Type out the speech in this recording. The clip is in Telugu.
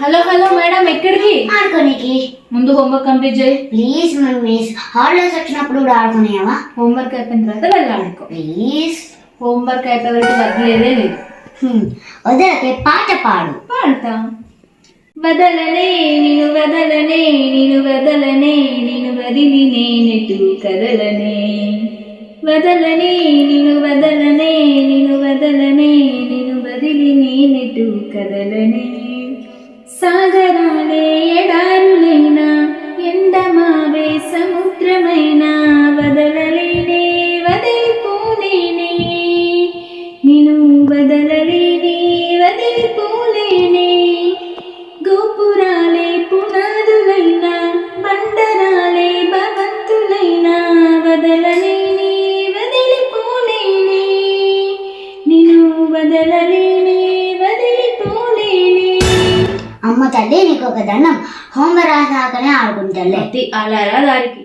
హలో హలో మేడం, ఎక్కడికి? ఆడుకోనికి. ముందు హోంవర్క్ కంప్లీట్ చేయి. ప్లీజ్ మిస్, హాలిడేస్ వచ్చినప్పుడు కూడా ఆడుకునేవా? హోంవర్క్ అయిపోయిన తర్వాత వెళ్ళి ఆడుకో. ప్లీజ్. హోంవర్క్ అయిపోయే వరకు వదిలేదే లేదు. వదలకే, పాట పాడు. పాడతా. వదలనే నిన్ను వదలనే నిన్ను వదలనే నిన్ను వదిలి నేనెటు కదలనే. వదలనే నిన్ను వదలనే నిన్ను వదలనే నిన్ను వదిలి నేనెటు కదలనే. సాగరాలే ఎడారులైనా ఎండమావే సముద్రమైనా వదలలేనే వదిలిపోలేనే. నిన్ను వదలలేనే వదిలిపోలేనే. గోపురాలే పునాదులైనా బండరాలే భవంతులైనా వదలలేనే వదిలిపోలేనే. నిన్ను వదలలేనే వదిలిపోలేనే. అమ్మ తల్లి, నీకు ఒక దండం. హోంవర్క్ రాసాకనే ఆడుకుంటాలే. అలారా దారికి.